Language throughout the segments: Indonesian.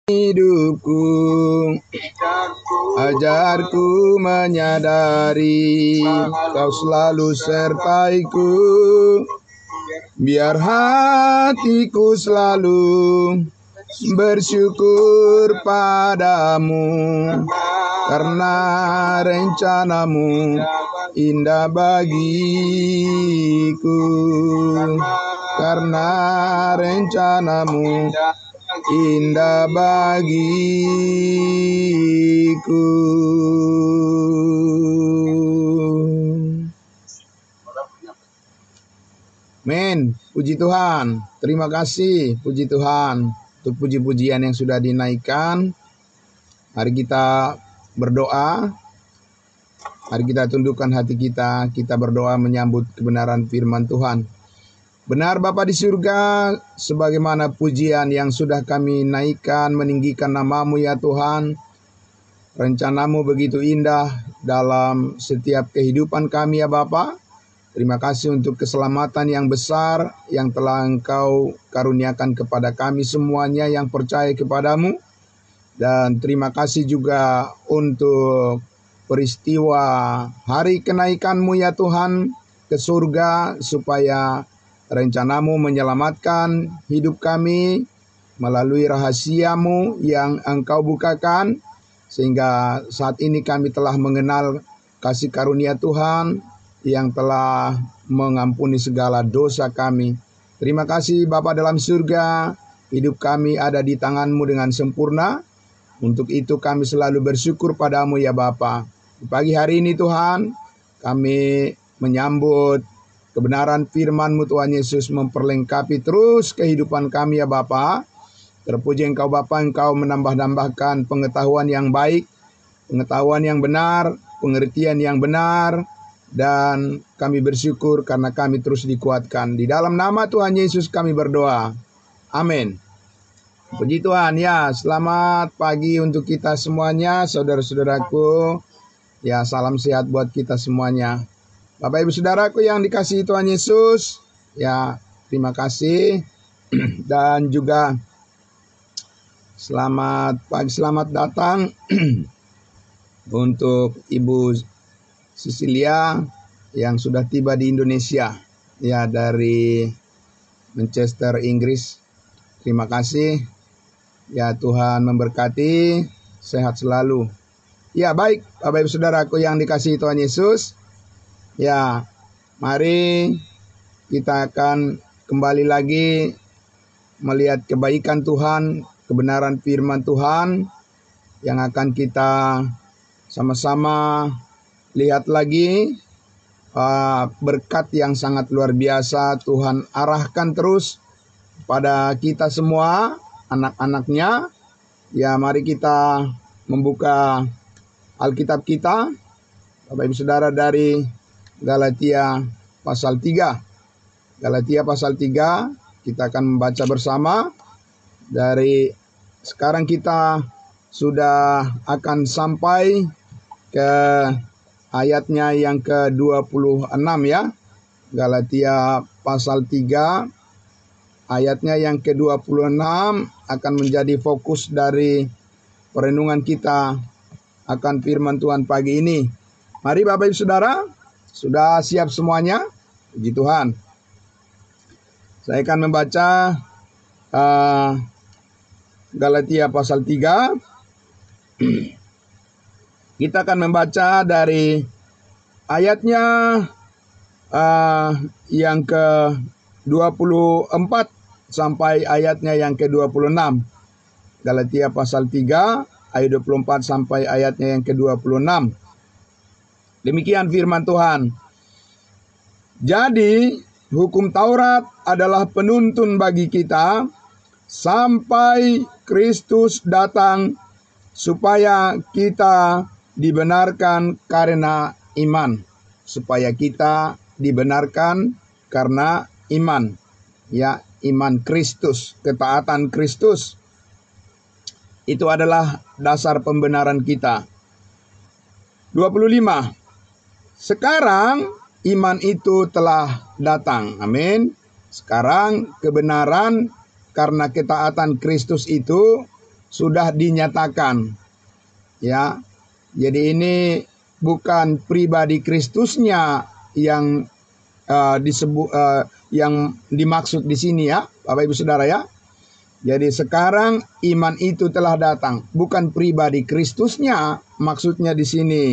hidupku. Ajarku menyadari Kau selalu sertaiku, biar hatiku selalu bersyukur padamu, karena rencanamu indah bagiku, karena rencanamu indah bagiku. Men, puji Tuhan. Terima kasih, puji Tuhan, untuk puji-pujian yang sudah dinaikkan. Mari kita berdoa. Mari kita tundukkan hati kita. Kita berdoa menyambut kebenaran firman Tuhan. Benar Bapa di surga, sebagaimana pujian yang sudah kami naikkan, meninggikan nama-Mu ya Tuhan. Rencana-Mu begitu indah dalam setiap kehidupan kami ya Bapa. Terima kasih untuk keselamatan yang besar yang telah Engkau karuniakan kepada kami semuanya yang percaya kepadamu. Dan terima kasih juga untuk peristiwa hari kenaikan-Mu ya Tuhan ke surga, supaya rencana-Mu menyelamatkan hidup kami melalui rahasia-Mu yang Engkau bukakan, sehingga saat ini kami telah mengenal kasih karunia Tuhan yang telah mengampuni segala dosa kami. Terima kasih Bapa dalam surga, hidup kami ada di tangan-Mu dengan sempurna. Untuk itu kami selalu bersyukur padamu ya Bapa. Di pagi hari ini Tuhan, kami menyambut kebenaran firman-Mu Tuhan Yesus, memperlengkapi terus kehidupan kami ya Bapa. Terpuji Engkau Bapa, Engkau menambah-nambahkan pengetahuan yang baik, pengetahuan yang benar, pengertian yang benar. Dan kami bersyukur karena kami terus dikuatkan. Di dalam nama Tuhan Yesus kami berdoa. Amin. Puji Tuhan ya, selamat pagi untuk kita semuanya, saudara-saudaraku. Ya, salam sehat buat kita semuanya. Bapak Ibu Saudaraku yang dikasihi Tuhan Yesus, ya terima kasih. Dan juga selamat pagi, selamat datang untuk Ibu Cecilia yang sudah tiba di Indonesia, ya dari Manchester, Inggris. Terima kasih. Ya Tuhan memberkati, sehat selalu. Ya baik, Bapak Ibu Saudaraku yang dikasihi Tuhan Yesus. Ya, mari kita akan kembali lagi melihat kebaikan Tuhan, kebenaran firman Tuhan yang akan kita sama-sama lihat lagi. Berkat yang sangat luar biasa Tuhan arahkan terus pada kita semua, anak-anaknya. Ya, mari kita membuka Alkitab kita, Bapak Ibu Saudara, dari Galatia pasal 3. Galatia pasal 3, kita akan membaca bersama. Dari sekarang kita sudah akan sampai ke ayatnya yang ke-26 ya. Galatia pasal 3 ayatnya yang ke-26 akan menjadi fokus dari perenungan kita akan firman Tuhan pagi ini. Mari Bapak Ibu Saudara, sudah siap semuanya? Puji Tuhan. Saya akan membaca Galatia pasal 3. Kita akan membaca dari ayatnya yang ke-24 sampai ayatnya yang ke-26. Galatia pasal 3 ayat 24 sampai ayatnya yang ke-26. Demikian firman Tuhan. Jadi hukum Taurat adalah penuntun bagi kita sampai Kristus datang, supaya kita dibenarkan karena iman. Supaya kita dibenarkan karena iman. Ya, iman Kristus, ketaatan Kristus. Itu adalah dasar pembenaran kita. 25. Sekarang iman itu telah datang. Amin. Sekarang kebenaran karena ketaatan Kristus itu sudah dinyatakan. Ya. Jadi ini bukan pribadi Kristusnya yang yang dimaksud di sini ya, Bapak Ibu Saudara ya. Jadi sekarang iman itu telah datang, bukan pribadi Kristusnya maksudnya di sini.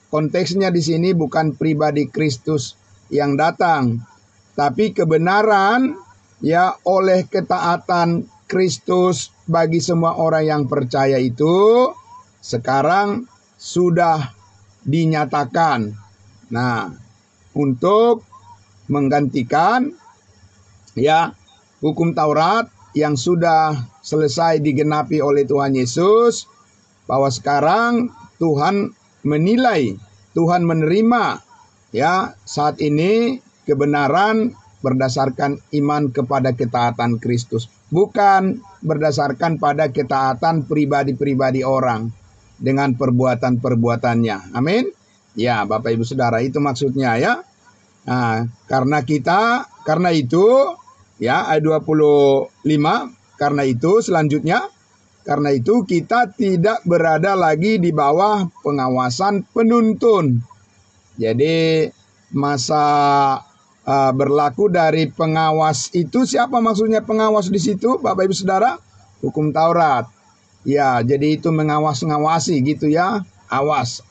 Konteksnya di sini bukan pribadi Kristus yang datang, tapi kebenaran ya oleh ketaatan Kristus bagi semua orang yang percaya itu sekarang sudah dinyatakan. Nah, untuk menggantikan ya hukum Taurat yang sudah selesai digenapi oleh Tuhan Yesus, bahwa sekarang Tuhan menilai, Tuhan menerima ya saat ini kebenaran berdasarkan iman kepada ketaatan Kristus, bukan berdasarkan pada ketaatan pribadi-pribadi orang dengan perbuatan-perbuatannya. Amin. Ya, Bapak Ibu Saudara, itu maksudnya ya. Nah, karena itu ya ayat 25, karena itu selanjutnya, karena itu kita tidak berada lagi di bawah pengawasan penuntun. Jadi masa berlaku dari pengawas itu, siapa maksudnya pengawas di situ Bapak Ibu Saudara? Hukum Taurat. Ya, jadi itu mengawas-ngawasi gitu ya. Awas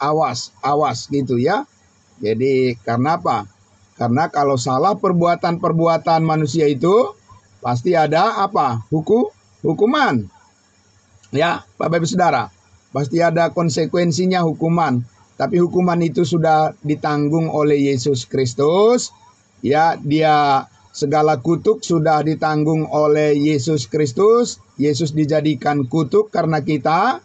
gitu ya. Jadi karena apa? Karena kalau salah perbuatan manusia itu pasti ada apa? Hukuman. Ya, Bapak Ibu Saudara. Pasti ada konsekuensinya hukuman. Tapi hukuman itu sudah ditanggung oleh Yesus Kristus. Ya, dia segala kutuk sudah ditanggung oleh Yesus Kristus. Yesus dijadikan kutuk karena kita,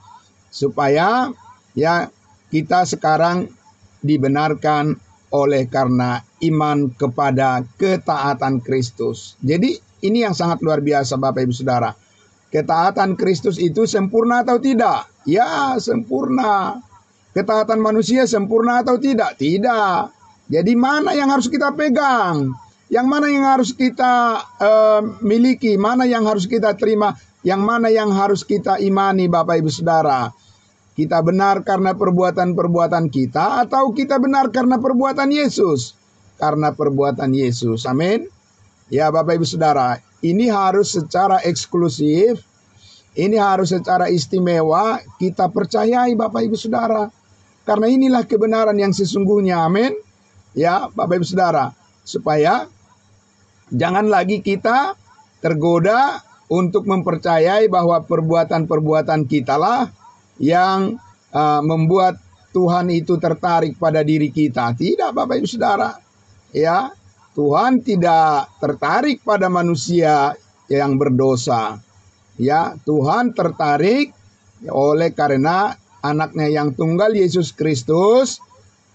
supaya ya kita sekarang dibenarkan oleh karena iman kepada ketaatan Kristus. Jadi ini yang sangat luar biasa Bapak Ibu Saudara. Ketaatan Kristus itu sempurna atau tidak? Ya, sempurna. Ketaatan manusia sempurna atau tidak? Tidak. Jadi mana yang harus kita pegang? Yang mana yang harus kita miliki? Mana yang harus kita terima? Yang mana yang harus kita imani Bapak Ibu Saudara? Kita benar karena perbuatan-perbuatan kita atau kita benar karena perbuatan Yesus? Karena perbuatan Yesus. Amin. Ya Bapak Ibu Saudara, ini harus secara eksklusif, ini harus secara istimewa kita percayai Bapak Ibu Saudara. Karena inilah kebenaran yang sesungguhnya. Amin. Ya Bapak Ibu Saudara, supaya jangan lagi kita tergoda untuk mempercayai bahwa perbuatan-perbuatan kita lah yang membuat Tuhan itu tertarik pada diri kita. Tidak Bapak Ibu Saudara. Ya, Tuhan tidak tertarik pada manusia yang berdosa. Ya, Tuhan tertarik oleh karena anaknya yang tunggal Yesus Kristus,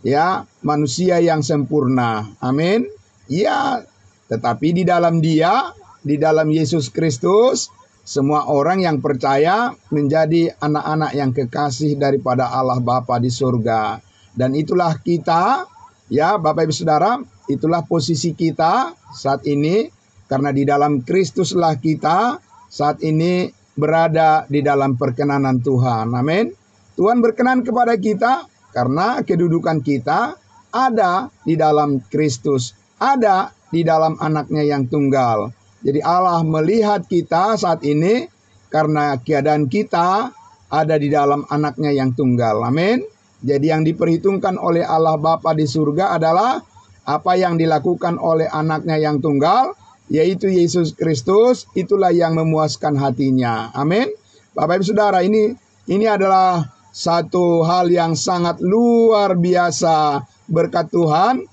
ya, manusia yang sempurna. Amin. Ya, tetapi di dalam Dia, di dalam Yesus Kristus, semua orang yang percaya menjadi anak-anak yang kekasih daripada Allah Bapa di surga. Dan itulah kita, ya Bapak Ibu Saudara, itulah posisi kita saat ini. Karena di dalam Kristuslah kita saat ini berada di dalam perkenanan Tuhan. Amin. Tuhan berkenan kepada kita karena kedudukan kita ada di dalam Kristus, ada di dalam anaknya yang tunggal. Jadi Allah melihat kita saat ini karena keadaan kita ada di dalam anaknya yang tunggal. Amin. Jadi yang diperhitungkan oleh Allah Bapa di surga adalah apa yang dilakukan oleh anaknya yang tunggal, yaitu Yesus Kristus. Itulah yang memuaskan hatinya. Amin. Bapak Ibu Saudara, ini adalah satu hal yang sangat luar biasa berkat Tuhan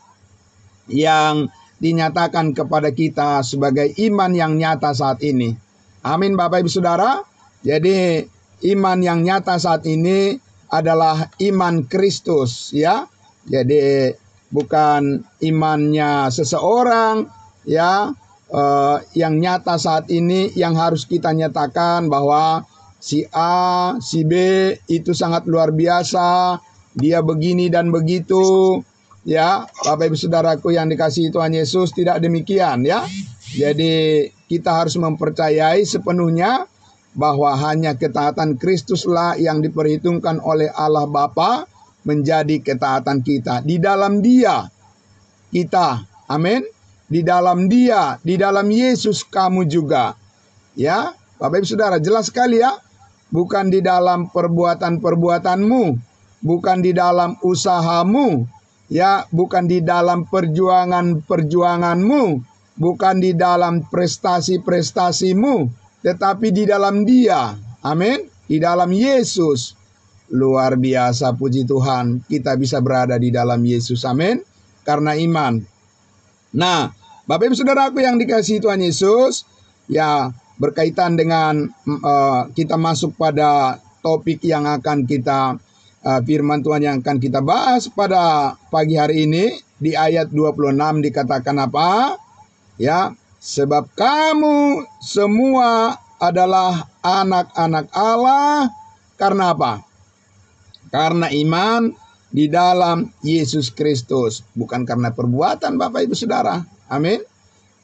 yang dinyatakan kepada kita sebagai iman yang nyata saat ini. Amin Bapak Ibu Saudara. Jadi iman yang nyata saat ini adalah iman Kristus ya. Jadi bukan imannya seseorang ya, yang nyata saat ini yang harus kita nyatakan bahwa si A, si B itu sangat luar biasa, dia begini dan begitu. Ya, Bapak Ibu Saudaraku yang dikasihi Tuhan Yesus, tidak demikian ya. Jadi kita harus mempercayai sepenuhnya bahwa hanya ketaatan Kristuslah yang diperhitungkan oleh Allah Bapa menjadi ketaatan kita. Di dalam Dia kita, amin. Di dalam Dia, di dalam Yesus kamu juga. Ya, Bapak Ibu Saudara, jelas sekali ya. Bukan di dalam perbuatan-perbuatanmu, bukan di dalam usahamu, ya, bukan di dalam perjuangan-perjuanganmu, bukan di dalam prestasi-prestasimu, tetapi di dalam Dia. Amin. Di dalam Yesus. Luar biasa, puji Tuhan, kita bisa berada di dalam Yesus. Amin. Karena iman. Nah, Bapak Ibu Saudaraku yang dikasihi Tuhan Yesus, ya, berkaitan dengan kita masuk pada topik yang akan kita firman Tuhan yang akan kita bahas pada pagi hari ini. Di ayat 26 dikatakan apa? Ya, sebab kamu semua adalah anak-anak Allah karena apa? Karena iman di dalam Yesus Kristus, bukan karena perbuatan, Bapak Ibu Saudara. Amin.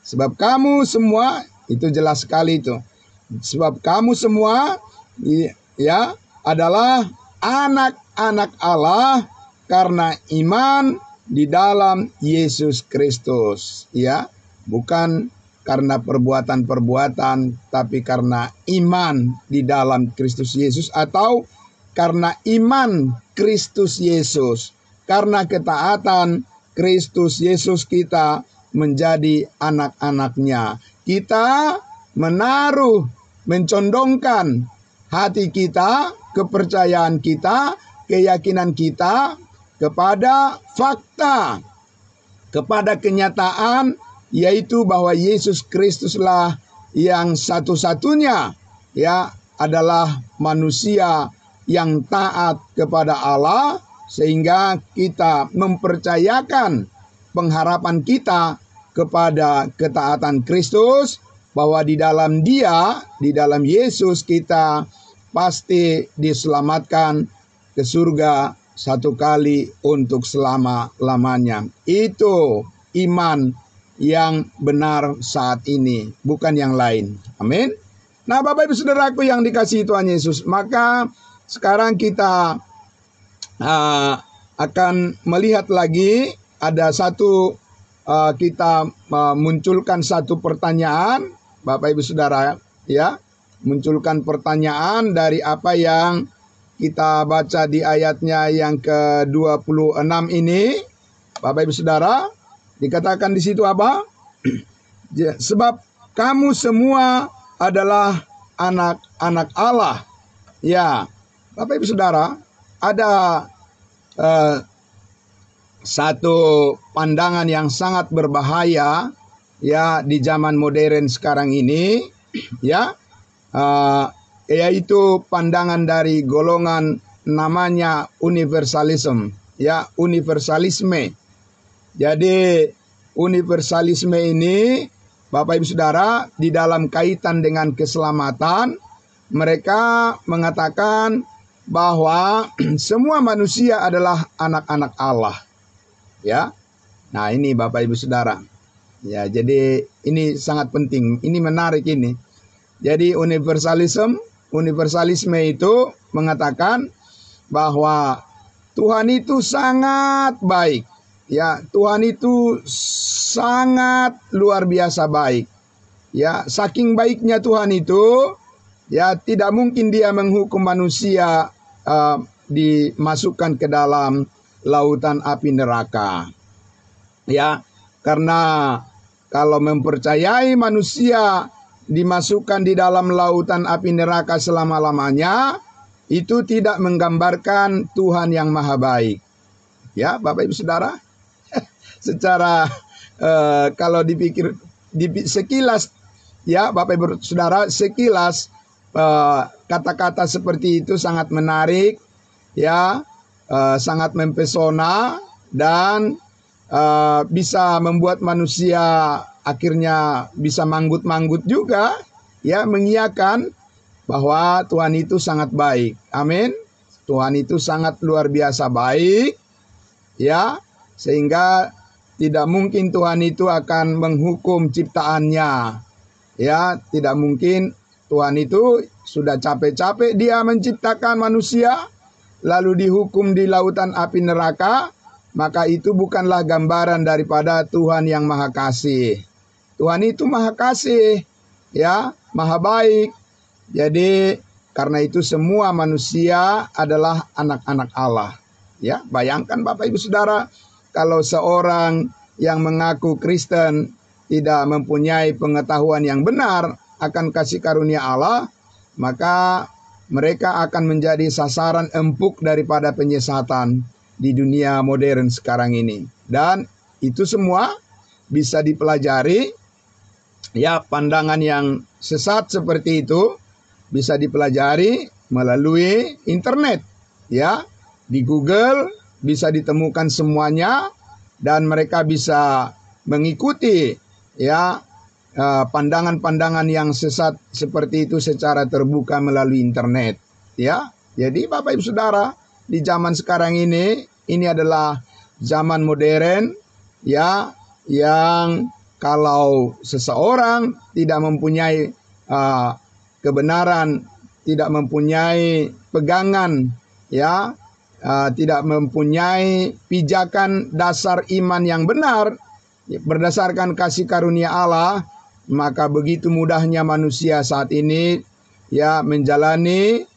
Sebab kamu semua, itu jelas sekali itu. Sebab kamu semua ya adalah anak-anak Allah karena iman di dalam Yesus Kristus, ya. Bukan karena perbuatan-perbuatan, tapi karena iman di dalam Kristus Yesus, atau karena iman Kristus Yesus. Karena ketaatan Kristus Yesus kita menjadi anak-anaknya. Kita menaruh, mencondongkan hati kita, kepercayaan kita, keyakinan kita kepada fakta, kepada kenyataan, yaitu bahwa Yesus Kristuslah yang satu-satunya, ya, adalah manusia yang taat kepada Allah, sehingga kita mempercayakan pengharapan kita kepada ketaatan Kristus, bahwa di dalam Dia, di dalam Yesus kita pasti diselamatkan ke surga satu kali untuk selama-lamanya. Itu iman yang benar saat ini, bukan yang lain. Amin. Nah, Bapak Ibu Saudaraku yang dikasihi Tuhan Yesus, maka sekarang kita akan melihat lagi ada satu kita munculkan satu pertanyaan, Bapak Ibu Saudara, ya, munculkan pertanyaan dari apa yang kita baca di ayatnya yang ke-26 ini. Bapak Ibu Saudara, dikatakan di situ apa? Sebab kamu semua adalah anak-anak Allah. Ya, Bapak Ibu Saudara, ada satu pandangan yang sangat berbahaya, ya, di zaman modern sekarang ini, ya, yaitu pandangan dari golongan namanya universalisme, ya, universalisme. Jadi universalisme ini, Bapak Ibu Saudara, di dalam kaitan dengan keselamatan, mereka mengatakan bahwa semua manusia adalah anak-anak Allah. Ya, nah ini Bapak Ibu Saudara, ya, jadi ini sangat penting, ini menarik ini. Jadi universalisme itu mengatakan bahwa Tuhan itu sangat baik, ya, Tuhan itu sangat luar biasa baik, ya, saking baiknya Tuhan itu, ya, tidak mungkin Dia menghukum manusia dimasukkan ke dalam lautan api neraka. Ya, karena kalau mempercayai manusia dimasukkan di dalam lautan api neraka selama-lamanya, itu tidak menggambarkan Tuhan yang maha baik. Ya, Bapak Ibu Saudara, secara kalau dipikir sekilas, ya, Bapak Ibu Saudara, sekilas kata-kata seperti itu sangat menarik, ya, sangat mempesona, dan bisa membuat manusia akhirnya bisa manggut-manggut juga, ya, mengiyakan bahwa Tuhan itu sangat baik. Amin. Tuhan itu sangat luar biasa baik, ya, sehingga tidak mungkin Tuhan itu akan menghukum ciptaannya, ya, tidak mungkin Tuhan itu sudah capek-capek dia menciptakan manusia, lalu dihukum di lautan api neraka, maka itu bukanlah gambaran daripada Tuhan yang Maha Kasih. Tuhan itu Maha Kasih, ya, Maha Baik. Jadi karena itu semua manusia adalah anak-anak Allah. Ya, bayangkan Bapak Ibu Saudara, kalau seorang yang mengaku Kristen tidak mempunyai pengetahuan yang benar akan kasih karunia Allah, maka mereka akan menjadi sasaran empuk daripada penyesatan di dunia modern sekarang ini. Dan itu semua bisa dipelajari, ya, pandangan yang sesat seperti itu bisa dipelajari melalui internet, ya. Di Google bisa ditemukan semuanya dan mereka bisa mengikuti, ya, pandangan-pandangan yang sesat seperti itu secara terbuka melalui internet, ya. Jadi Bapak Ibu Saudara, di zaman sekarang ini adalah zaman modern, ya, yang kalau seseorang tidak mempunyai kebenaran, tidak mempunyai pegangan, ya, tidak mempunyai pijakan dasar iman yang benar berdasarkan kasih karunia Allah, maka begitu mudahnya manusia saat ini, ya, menjalani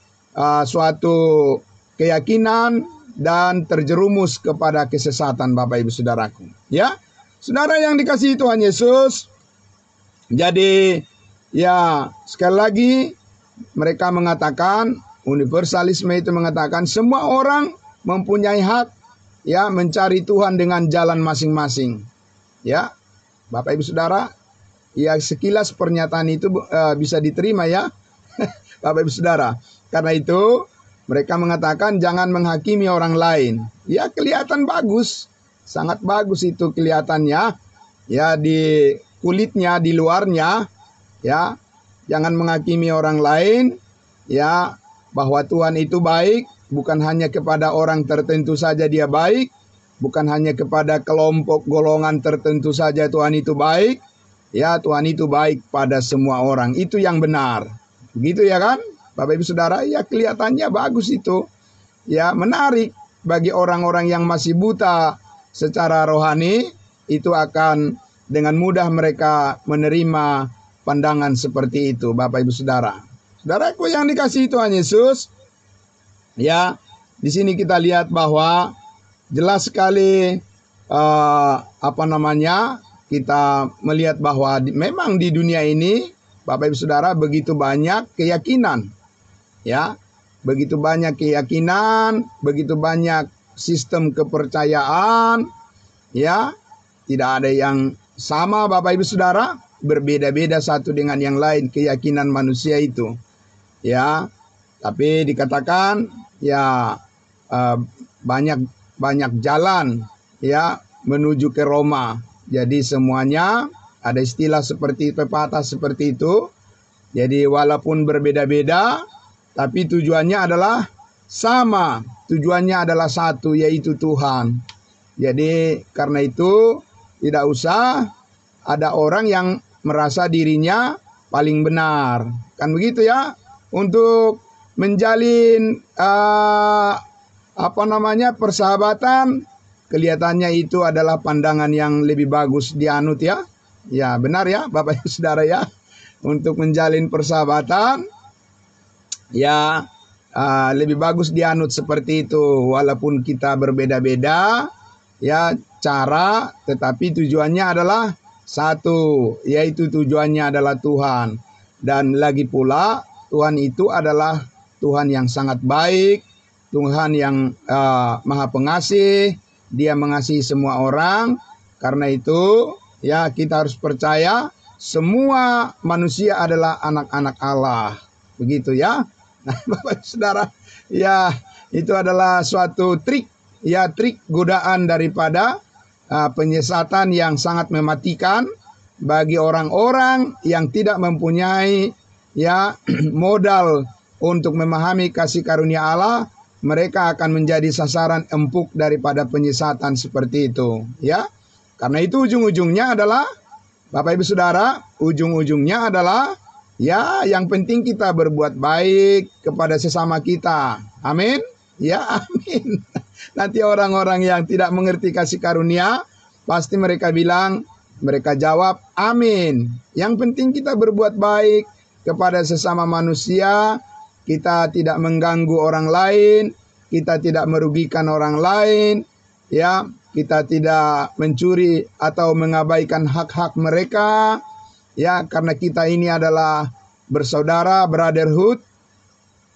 suatu keyakinan dan terjerumus kepada kesesatan, Bapak Ibu Saudaraku. Ya, saudara yang dikasihi Tuhan Yesus. Jadi, ya, sekali lagi mereka mengatakan, universalisme itu mengatakan semua orang mempunyai hak, ya, mencari Tuhan dengan jalan masing-masing. Ya, Bapak Ibu Saudara, ya, sekilas pernyataan itu bisa diterima, ya, Bapak Ibu Saudara. Karena itu mereka mengatakan jangan menghakimi orang lain. Ya, kelihatan bagus, sangat bagus itu kelihatannya, ya, di kulitnya, di luarnya, ya. Jangan menghakimi orang lain, ya, bahwa Tuhan itu baik, bukan hanya kepada orang tertentu saja dia baik, bukan hanya kepada kelompok golongan tertentu saja Tuhan itu baik, ya, Tuhan itu baik pada semua orang. Itu yang benar. Begitu, ya kan? Bapak Ibu Saudara, ya, kelihatannya bagus itu. Ya, menarik bagi orang-orang yang masih buta secara rohani, itu akan dengan mudah mereka menerima pandangan seperti itu, Bapak Ibu Saudara. Saudaraku yang dikasihi Tuhan Yesus, ya, di sini kita lihat bahwa jelas sekali kita melihat bahwa memang di dunia ini, Bapak Ibu Saudara, begitu banyak keyakinan, ya, begitu banyak keyakinan, begitu banyak sistem kepercayaan, ya, tidak ada yang sama, Bapak Ibu Saudara, berbeda-beda satu dengan yang lain keyakinan manusia itu, ya. Tapi dikatakan, ya, banyak jalan, ya, menuju ke Roma. Jadi semuanya ada istilah seperti pepatah seperti itu. Jadi walaupun berbeda-beda, tapi tujuannya adalah sama. Tujuannya adalah satu, yaitu Tuhan. Jadi karena itu tidak usah ada orang yang merasa dirinya paling benar. Kan begitu, ya? Untuk menjalin persahabatan, kelihatannya itu adalah pandangan yang lebih bagus dianut, ya. Ya, benar, ya, Bapak Ibu Saudara, ya. Untuk menjalin persahabatan, ya, lebih bagus dianut seperti itu. Walaupun kita berbeda-beda, ya, cara, tetapi tujuannya adalah satu, yaitu tujuannya adalah Tuhan. Dan lagi pula, Tuhan itu adalah Tuhan yang sangat baik, Tuhan yang maha pengasih, dia mengasihi semua orang. Karena itu, ya, kita harus percaya semua manusia adalah anak-anak Allah. Begitu, ya. Nah, Bapak Saudara, ya, itu adalah suatu trik, ya, trik godaan daripada penyesatan yang sangat mematikan bagi orang-orang yang tidak mempunyai, ya, modal untuk memahami kasih karunia Allah. Mereka akan menjadi sasaran empuk daripada penyesatan seperti itu, ya. Karena itu ujung-ujungnya adalah, Bapak Ibu Saudara, ujung-ujungnya adalah Ya, yang penting kita berbuat baik kepada sesama kita. Amin. Ya, amin. Nanti orang-orang yang tidak mengerti kasih karunia, pasti mereka bilang, mereka jawab, amin. Yang penting kita berbuat baik kepada sesama manusia, kita tidak mengganggu orang lain, kita tidak merugikan orang lain, ya, kita tidak mencuri atau mengabaikan hak-hak mereka. Ya, karena kita ini adalah bersaudara, brotherhood.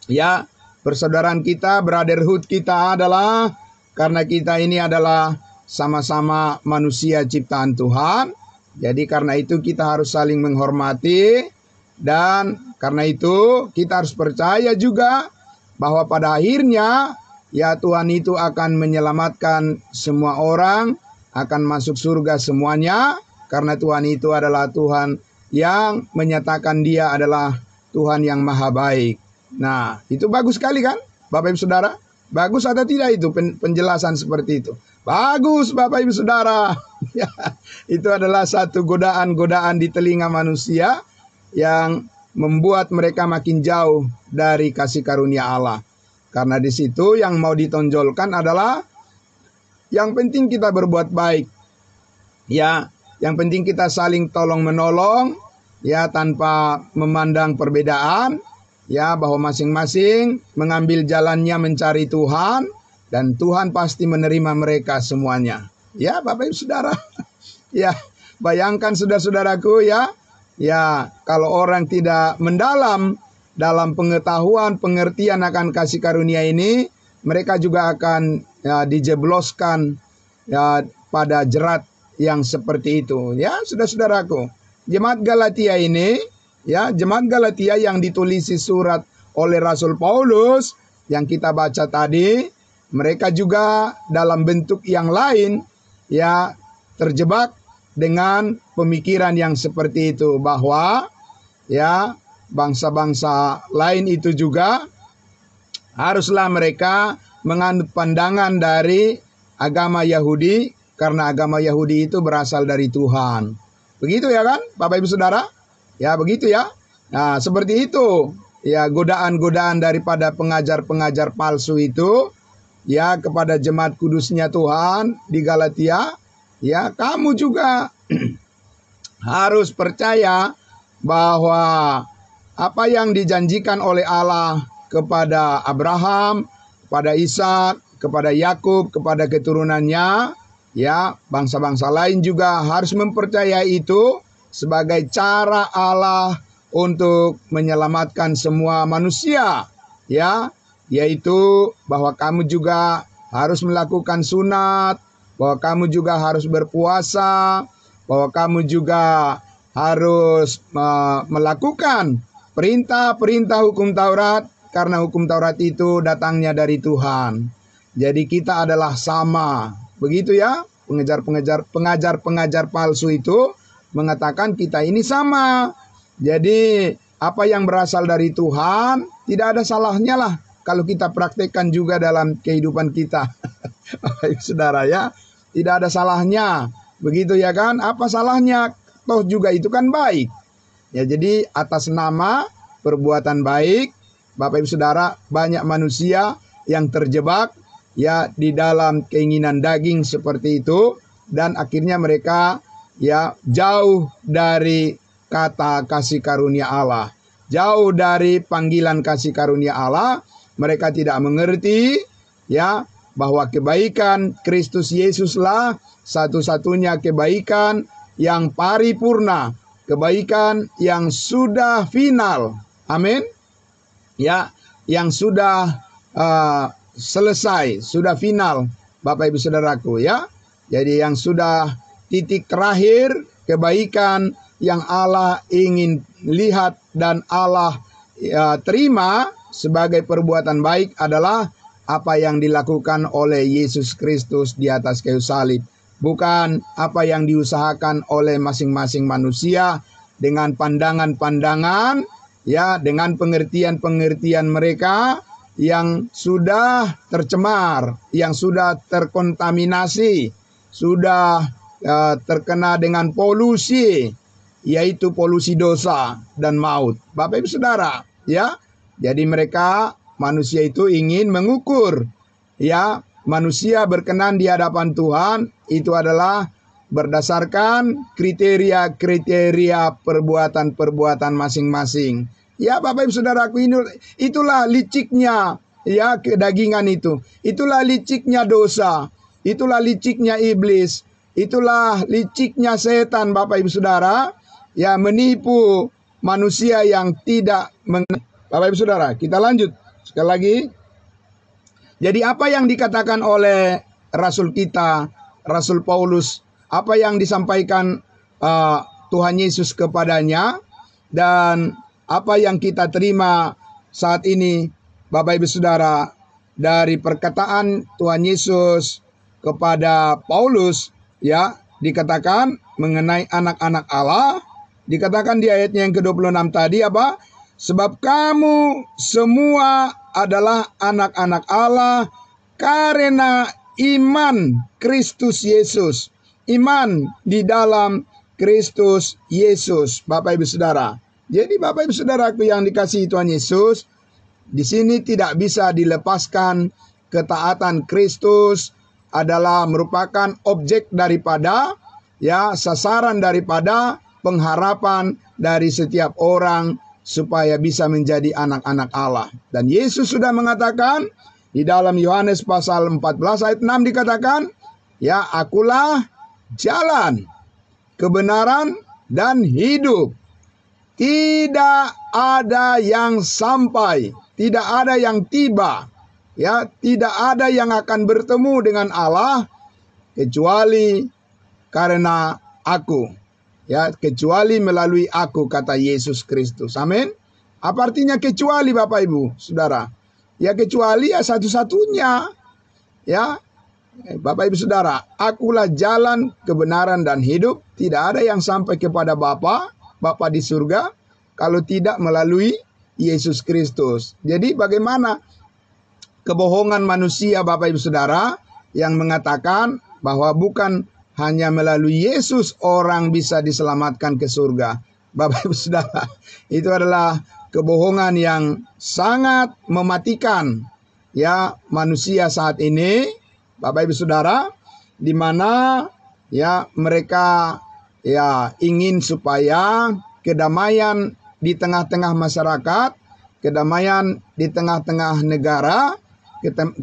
Ya, persaudaraan kita, brotherhood kita adalah karena kita ini adalah sama-sama manusia ciptaan Tuhan. Jadi karena itu kita harus saling menghormati. Dan karena itu kita harus percaya juga bahwa pada akhirnya ya Tuhan itu akan menyelamatkan semua orang, akan masuk surga semuanya. Karena Tuhan itu adalah Tuhan yang menyatakan dia adalah Tuhan yang maha baik. Nah, itu bagus sekali kan Bapak Ibu Saudara? Bagus atau tidak itu penjelasan seperti itu? Bagus Bapak Ibu Saudara. Ya, itu adalah satu godaan-godaan di telinga manusia yang membuat mereka makin jauh dari kasih karunia Allah. Karena di situ yang mau ditonjolkan adalah yang penting kita berbuat baik. Ya, yang penting kita saling tolong-menolong, ya, tanpa memandang perbedaan, ya, bahwa masing-masing mengambil jalannya mencari Tuhan, dan Tuhan pasti menerima mereka semuanya. Ya, Bapak Ibu Saudara. Ya, bayangkan saudara-saudaraku ya, kalau orang tidak mendalam dalam pengetahuan, pengertian akan kasih karunia ini, mereka juga akan dijebloskan ya, pada jerat yang seperti itu. Ya, saudara-saudaraku, jemaat Galatia ini, ya, jemaat Galatia yang ditulisi surat oleh Rasul Paulus yang kita baca tadi, mereka juga dalam bentuk yang lain ya terjebak dengan pemikiran yang seperti itu, bahwa ya bangsa-bangsa lain itu juga haruslah mereka menganut pandangan dari agama Yahudi, karena agama Yahudi itu berasal dari Tuhan. Begitu ya kan Bapak Ibu Saudara? Ya begitu ya. Nah seperti itu ya, godaan-godaan daripada pengajar-pengajar palsu itu ya kepada jemaat kudusnya Tuhan di Galatia. Ya, kamu juga harus percaya bahwa apa yang dijanjikan oleh Allah kepada Abraham, kepada Ishak, kepada Yakub, kepada keturunannya, ya, bangsa-bangsa lain juga harus mempercayai itu sebagai cara Allah untuk menyelamatkan semua manusia, ya, yaitu bahwa kamu juga harus melakukan sunat, bahwa kamu juga harus berpuasa, bahwa kamu juga harus melakukan perintah-perintah hukum Taurat, karena hukum Taurat itu datangnya dari Tuhan. Jadi kita adalah sama. Begitu ya, pengajar-pengajar palsu itu mengatakan kita ini sama. Jadi apa yang berasal dari Tuhan tidak ada salahnya lah kalau kita praktekkan juga dalam kehidupan kita. Saudara ya, tidak ada salahnya. Begitu ya kan? Apa salahnya? Toh juga itu kan baik. Ya, jadi atas nama perbuatan baik, Bapak Ibu Saudara, banyak manusia yang terjebak ya di dalam keinginan daging seperti itu, dan akhirnya mereka ya jauh dari kata kasih karunia Allah, jauh dari panggilan kasih karunia Allah. Mereka tidak mengerti ya bahwa kebaikan Kristus Yesuslah satu-satunya kebaikan yang paripurna, kebaikan yang sudah final. Amin. Ya, yang sudah selesai, sudah final, Bapak Ibu Saudaraku ya. Jadi yang sudah titik terakhir kebaikan yang Allah ingin lihat dan Allah terima sebagai perbuatan baik adalah apa yang dilakukan oleh Yesus Kristus di atas kayu salib. Bukan apa yang diusahakan oleh masing-masing manusia dengan pandangan-pandangan, ya, dengan pengertian-pengertian mereka yang sudah tercemar, yang sudah terkontaminasi, sudah terkena dengan polusi, yaitu polusi dosa dan maut. Bapak Ibu Saudara, ya. Jadi mereka manusia itu ingin mengukur, ya, manusia berkenan di hadapan Tuhan itu adalah berdasarkan kriteria-kriteria perbuatan-perbuatan masing-masing. Ya Bapak Ibu Saudaraku, itulah liciknya ya kedagingan itu. Itulah liciknya dosa. Itulah liciknya iblis. Itulah liciknya setan Bapak Ibu Saudara. Ya menipu manusia yang tidak mengenal. Bapak Ibu Saudara, kita lanjut sekali lagi. Jadi apa yang dikatakan oleh Rasul kita, Rasul Paulus, apa yang disampaikan Tuhan Yesus kepadanya, dan apa yang kita terima saat ini, Bapak Ibu Saudara, dari perkataan Tuhan Yesus kepada Paulus, ya, dikatakan mengenai anak-anak Allah, dikatakan di ayatnya yang ke-26 tadi apa? Sebab kamu semua adalah anak-anak Allah karena iman Kristus Yesus. Iman di dalam Kristus Yesus, Bapak Ibu Saudara. Jadi Bapak Ibu Saudaraku yang dikasihi Tuhan Yesus, di sini tidak bisa dilepaskan ketaatan Kristus adalah merupakan objek daripada, ya, sasaran daripada pengharapan dari setiap orang supaya bisa menjadi anak-anak Allah. Dan Yesus sudah mengatakan di dalam Yohanes pasal 14 ayat 6 dikatakan, ya, akulah jalan, kebenaran, dan hidup. Tidak ada yang sampai, tidak ada yang tiba, ya, tidak ada yang akan bertemu dengan Allah kecuali karena aku. Ya, kecuali melalui aku, kata Yesus Kristus. Amin. Apa artinya kecuali Bapak Ibu Saudara? Ya kecuali ya satu-satunya. Ya, Bapak Ibu Saudara, akulah jalan, kebenaran, dan hidup. Tidak ada yang sampai kepada Bapa di surga kalau tidak melalui Yesus Kristus. Jadi bagaimana kebohongan manusia Bapak Ibu Saudara yang mengatakan bahwa bukan hanya melalui Yesus orang bisa diselamatkan ke surga. Bapak Ibu Saudara, itu adalah kebohongan yang sangat mematikan ya manusia saat ini, Bapak Ibu Saudara, di mana ya mereka ya ingin supaya kedamaian di tengah-tengah masyarakat, kedamaian di tengah-tengah negara,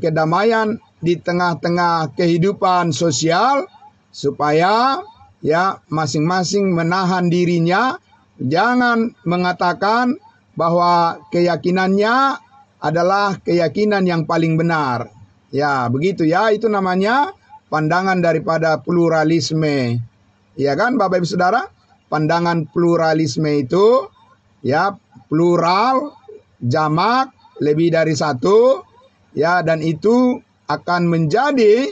kedamaian di tengah-tengah kehidupan sosial, supaya ya masing-masing menahan dirinya, jangan mengatakan bahwa keyakinannya adalah keyakinan yang paling benar. Ya, begitu ya, itu namanya pandangan daripada pluralisme. Ya kan Bapak Ibu Saudara? Pandangan pluralisme itu ya plural, jamak, lebih dari satu, ya, dan itu akan menjadi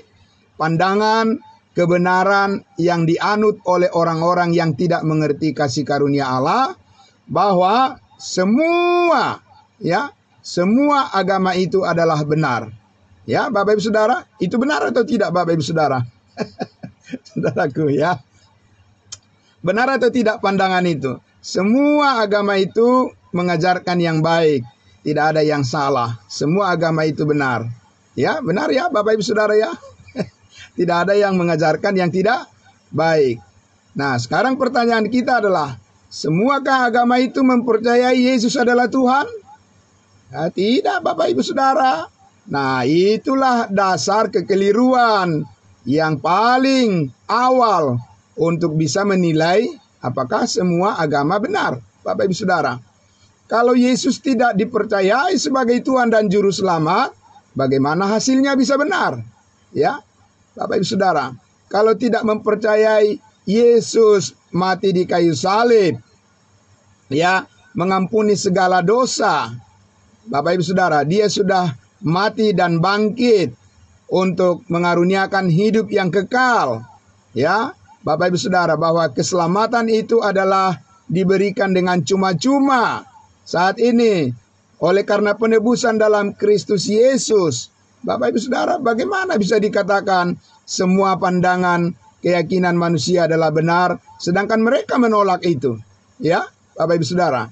pandangan kebenaran yang dianut oleh orang-orang yang tidak mengerti kasih karunia Allah, bahwa semua agama itu adalah benar. Ya, Bapak Ibu Saudara, itu benar atau tidak Bapak Ibu Saudara? Saudaraku ya. Benar atau tidak pandangan itu? Semua agama itu mengajarkan yang baik, tidak ada yang salah. Semua agama itu benar. Ya, benar ya Bapak Ibu Saudara ya. Tidak ada yang mengajarkan yang tidak baik. Nah, sekarang pertanyaan kita adalah, semuakah agama itu mempercayai Yesus adalah Tuhan? Ya, tidak Bapak Ibu Saudara. Nah, itulah dasar kekeliruan yang paling awal untuk bisa menilai apakah semua agama benar, Bapak Ibu Saudara. Kalau Yesus tidak dipercayai sebagai Tuhan dan Juru Selamat, bagaimana hasilnya bisa benar? Ya, Bapak Ibu Saudara, kalau tidak mempercayai Yesus mati di kayu salib, ya, mengampuni segala dosa, Bapak Ibu Saudara, dia sudah mati dan bangkit untuk mengaruniakan hidup yang kekal. Ya, Bapak Ibu Saudara, bahwa keselamatan itu adalah diberikan dengan cuma-cuma saat ini oleh karena penebusan dalam Kristus Yesus. Bapak Ibu Saudara, bagaimana bisa dikatakan semua pandangan keyakinan manusia adalah benar, sedangkan mereka menolak itu. Ya, Bapak Ibu Saudara.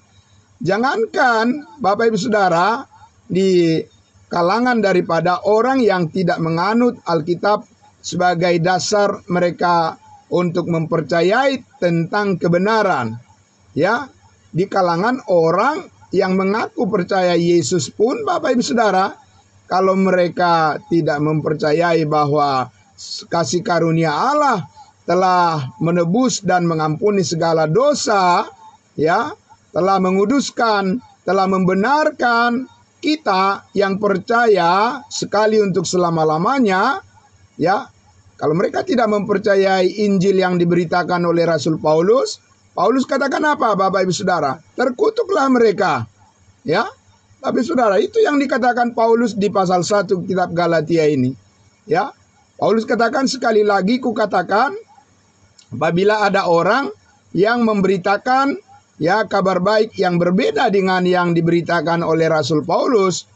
Jangankan Bapak Ibu Saudara di kalangan daripada orang yang tidak menganut Alkitab sebagai dasar mereka untuk mempercayai tentang kebenaran. Ya, di kalangan orang yang mengaku percaya Yesus pun, Bapak Ibu Saudara, kalau mereka tidak mempercayai bahwa kasih karunia Allah telah menebus dan mengampuni segala dosa, ya, telah menguduskan, telah membenarkan kita yang percaya sekali untuk selama-lamanya, ya. Kalau mereka tidak mempercayai Injil yang diberitakan oleh Rasul Paulus, Paulus katakan apa, Bapak Ibu Saudara? Terkutuklah mereka. Ya, tapi Saudara, itu yang dikatakan Paulus di pasal 1 kitab Galatia ini. Ya, Paulus katakan, sekali lagi kukatakan, apabila ada orang yang memberitakan ya kabar baik yang berbeda dengan yang diberitakan oleh Rasul Paulus,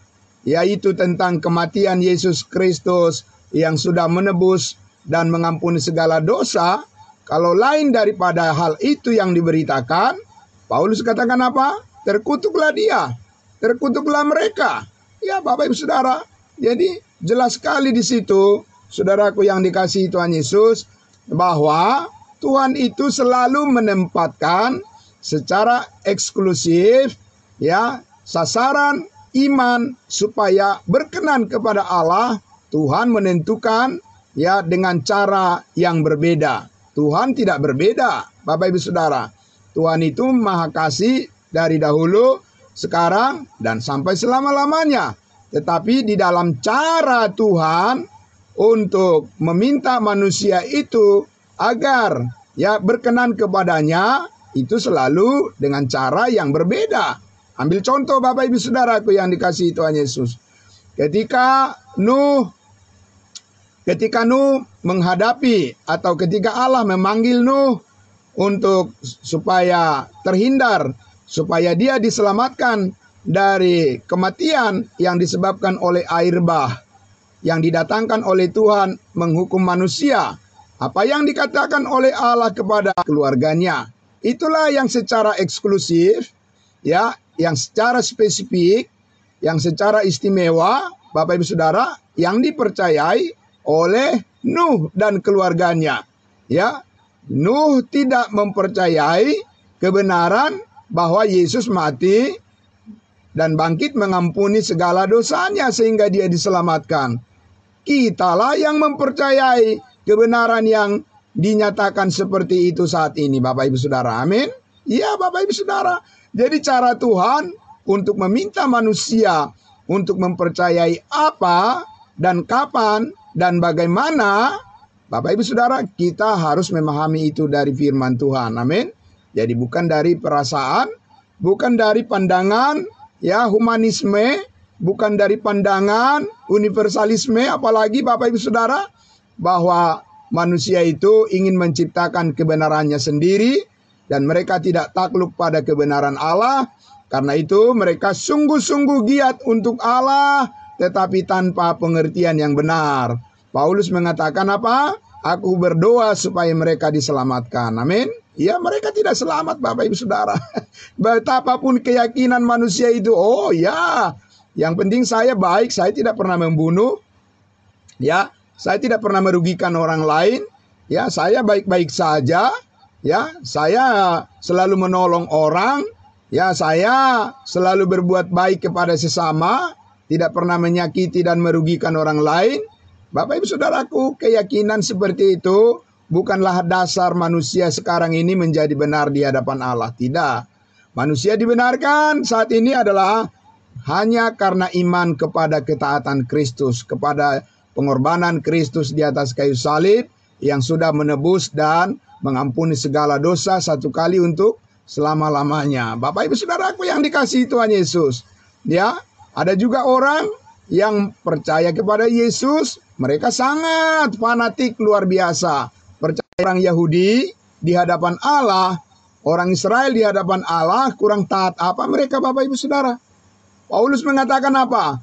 yaitu tentang kematian Yesus Kristus yang sudah menebus dan mengampuni segala dosa, kalau lain daripada hal itu yang diberitakan, Paulus katakan apa? Terkutuklah dia, terkutuklah mereka. Ya, Bapak Ibu Saudara, jadi jelas sekali di situ, saudaraku yang dikasihi Tuhan Yesus, bahwa Tuhan itu selalu menempatkan secara eksklusif ya sasaran iman supaya berkenan kepada Allah. Tuhan menentukan ya dengan cara yang berbeda. Tuhan tidak berbeda, Bapak Ibu Saudara. Tuhan itu Maha Kasih dari dahulu, sekarang, dan sampai selama-lamanya. Tetapi di dalam cara Tuhan untuk meminta manusia itu agar ya berkenan kepadanya, itu selalu dengan cara yang berbeda. Ambil contoh Bapak Ibu Saudaraku yang dikasihi Tuhan Yesus. Ketika Nuh menghadapi atau ketika Allah memanggil Nuh untuk supaya terhindar, supaya dia diselamatkan dari kematian yang disebabkan oleh air bah yang didatangkan oleh Tuhan menghukum manusia. Apa yang dikatakan oleh Allah kepada keluarganya, itulah yang secara eksklusif, ya, yang secara spesifik, yang secara istimewa, Bapak Ibu Saudara, yang dipercayai oleh Nuh dan keluarganya. Ya, Nuh tidak mempercayai kebenaran bahwa Yesus mati dan bangkit mengampuni segala dosanya sehingga dia diselamatkan. Kitalah yang mempercayai kebenaran yang dinyatakan seperti itu saat ini, Bapak Ibu Saudara. Amin. Iya, Bapak Ibu Saudara. Jadi cara Tuhan untuk meminta manusia untuk mempercayai apa dan kapan dan bagaimana, Bapak Ibu Saudara, kita harus memahami itu dari firman Tuhan. Amin. Jadi bukan dari perasaan, bukan dari pandangan ya humanisme, bukan dari pandangan universalisme, apalagi Bapak Ibu Saudara, bahwa manusia itu ingin menciptakan kebenarannya sendiri dan mereka tidak takluk pada kebenaran Allah. Karena itu mereka sungguh-sungguh giat untuk Allah tetapi tanpa pengertian yang benar. Paulus mengatakan apa? Aku berdoa supaya mereka diselamatkan. Amin. Ya, mereka tidak selamat, Bapak Ibu Saudara. Betapapun keyakinan manusia itu, oh ya, yang penting saya baik, saya tidak pernah membunuh. Ya, saya tidak pernah merugikan orang lain. Ya, saya baik-baik saja. Ya, saya selalu menolong orang. Ya, saya selalu berbuat baik kepada sesama, tidak pernah menyakiti dan merugikan orang lain. Bapak Ibu Saudaraku, keyakinan seperti itu bukanlah dasar manusia sekarang ini menjadi benar di hadapan Allah. Tidak. Manusia dibenarkan saat ini adalah hanya karena iman kepada ketaatan Kristus, kepada pengorbanan Kristus di atas kayu salib yang sudah menebus dan mengampuni segala dosa satu kali untuk selama-lamanya. Bapak Ibu Saudaraku yang dikasihi Tuhan Yesus. Ya, ada juga orang yang percaya kepada Yesus, mereka sangat fanatik luar biasa. Percaya orang Yahudi di hadapan Allah, orang Israel di hadapan Allah kurang taat apa mereka, Bapak Ibu Saudara? Paulus mengatakan apa?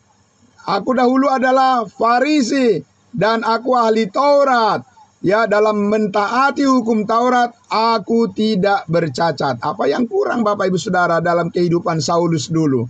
Aku dahulu adalah Farisi dan aku ahli Taurat. ya dalam mentaati hukum Taurat aku tidak bercacat. Apa yang kurang Bapak Ibu Saudara dalam kehidupan Saulus dulu?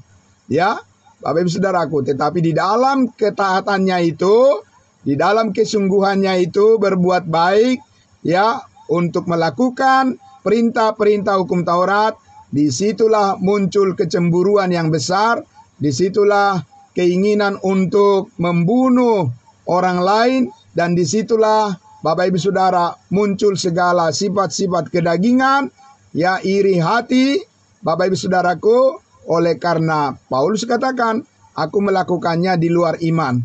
Ya, Bapak Ibu Saudaraku, tetapi di dalam ketaatannya itu, di dalam kesungguhannya itu berbuat baik, ya, untuk melakukan perintah-perintah hukum Taurat, disitulah muncul kecemburuan yang besar, disitulah keinginan untuk membunuh orang lain, dan disitulah Bapak Ibu Saudara muncul segala sifat-sifat kedagingan, ya, iri hati, Bapak Ibu Saudaraku. Oleh karena Paulus katakan, aku melakukannya di luar iman.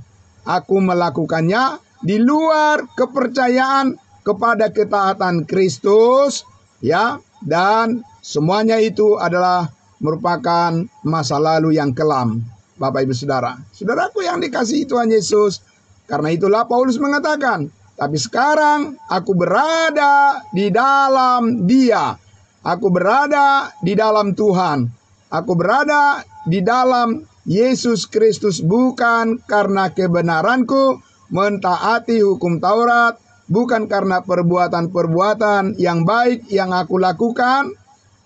Aku melakukannya di luar kepercayaan kepada ketaatan Kristus, ya, dan semuanya itu adalah merupakan masa lalu yang kelam. Bapak Ibu Saudara, saudaraku yang dikasihi Tuhan Yesus, karena itulah Paulus mengatakan, tapi sekarang aku berada di dalam Dia. Aku berada di dalam Tuhan. Aku berada di dalam Yesus Kristus, bukan karena kebenaranku mentaati hukum Taurat, bukan karena perbuatan-perbuatan yang baik yang aku lakukan,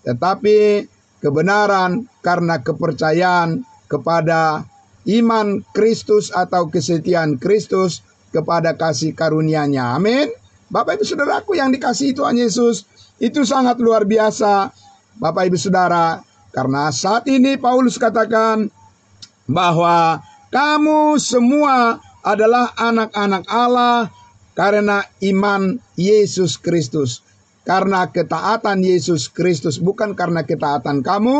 tetapi kebenaran karena kepercayaan kepada iman Kristus atau kesetiaan Kristus kepada kasih karunia-Nya. Amin. Bapak Ibu Saudaraku yang dikasihi Tuhan Yesus, itu sangat luar biasa Bapak Ibu Saudara. Karena saat ini Paulus katakan bahwa kamu semua adalah anak-anak Allah karena iman Yesus Kristus. Karena ketaatan Yesus Kristus, bukan karena ketaatan kamu,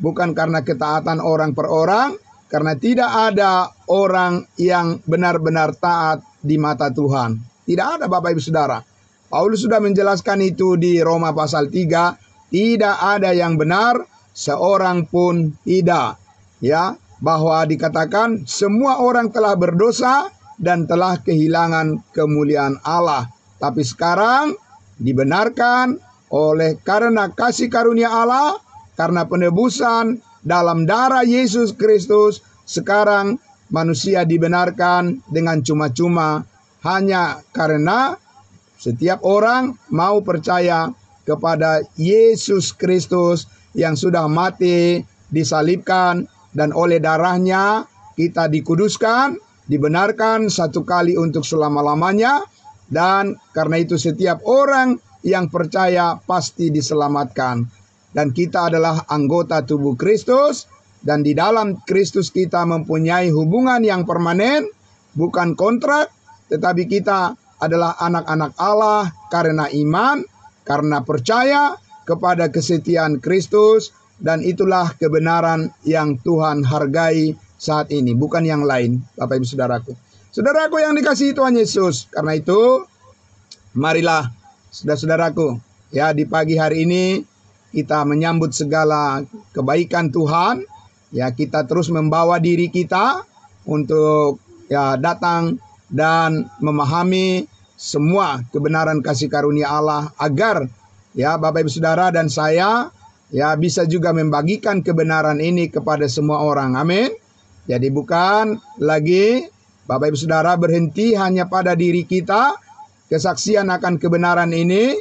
bukan karena ketaatan orang per orang. Karena tidak ada orang yang benar-benar taat di mata Tuhan. Tidak ada Bapak Ibu Saudara. Paulus sudah menjelaskan itu di Roma pasal 3. Tidak ada yang benar, seorang pun tidak, ya, bahwa dikatakan semua orang telah berdosa dan telah kehilangan kemuliaan Allah. Tapi sekarang dibenarkan oleh karena kasih karunia Allah, karena penebusan dalam darah Yesus Kristus, sekarang manusia dibenarkan dengan cuma-cuma hanya karena setiap orang mau percaya kepada Yesus Kristus yang sudah mati, disalibkan, dan oleh darahnya kita dikuduskan, dibenarkan satu kali untuk selama-lamanya, dan karena itu setiap orang yang percaya pasti diselamatkan. Dan kita adalah anggota tubuh Kristus, dan di dalam Kristus kita mempunyai hubungan yang permanen, bukan kontrak, tetapi kita adalah anak-anak Allah karena iman, karena percaya kepada kesetiaan Kristus, dan itulah kebenaran yang Tuhan hargai saat ini, bukan yang lain, Bapak Ibu Saudaraku. Saudaraku yang dikasihi Tuhan Yesus, karena itu marilah saudara-saudaraku, ya, di pagi hari ini kita menyambut segala kebaikan Tuhan, ya, kita terus membawa diri kita untuk, ya, datang dan memahami semua kebenaran kasih karunia Allah, agar, ya, Bapak Ibu Saudara dan saya, ya, bisa juga membagikan kebenaran ini kepada semua orang. Amin. Jadi bukan lagi Bapak Ibu Saudara berhenti hanya pada diri kita, kesaksian akan kebenaran ini,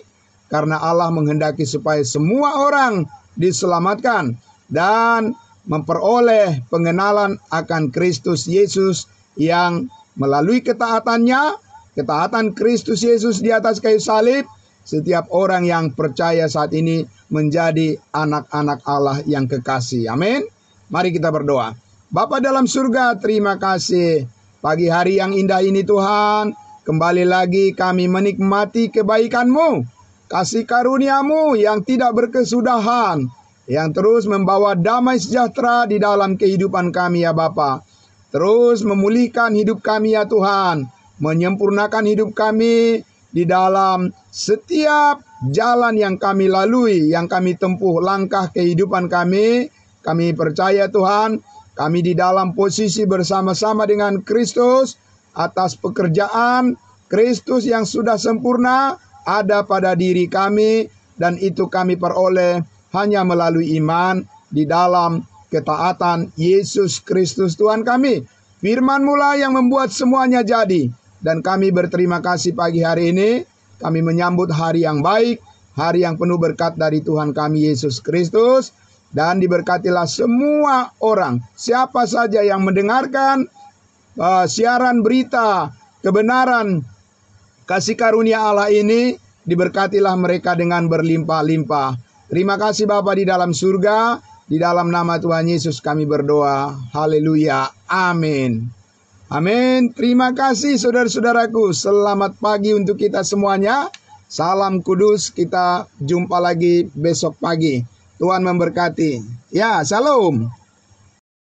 karena Allah menghendaki supaya semua orang diselamatkan dan memperoleh pengenalan akan Kristus Yesus yang melalui ketaatannya, ketaatan Kristus Yesus di atas kayu salib, setiap orang yang percaya saat ini menjadi anak-anak Allah yang kekasih. Amin. Mari kita berdoa. Bapa dalam surga, terima kasih pagi hari yang indah ini Tuhan. Kembali lagi kami menikmati kebaikan-Mu, kasih karunia-Mu yang tidak berkesudahan, yang terus membawa damai sejahtera di dalam kehidupan kami ya Bapa. Terus memulihkan hidup kami ya Tuhan, menyempurnakan hidup kami di dalam setiap jalan yang kami lalui, yang kami tempuh, langkah kehidupan kami. Kami percaya Tuhan, kami di dalam posisi bersama-sama dengan Kristus atas pekerjaan Kristus yang sudah sempurna ada pada diri kami, dan itu kami peroleh hanya melalui iman di dalam ketaatan Yesus Kristus Tuhan kami. Firman-Mu lah yang membuat semuanya jadi, dan kami berterima kasih pagi hari ini Kami menyambut hari yang baik, hari yang penuh berkat dari Tuhan kami Yesus Kristus. Dan diberkatilah semua orang, siapa saja yang mendengarkan siaran berita kebenaran kasih karunia Allah ini, diberkatilah mereka dengan berlimpah-limpah. Terima kasih Bapa di dalam surga, di dalam nama Tuhan Yesus kami berdoa. Haleluya. Amin. Amin. Terima kasih saudara-saudaraku. Selamat pagi untuk kita semuanya. Salam kudus. Kita jumpa lagi besok pagi. Tuhan memberkati. Ya, salam.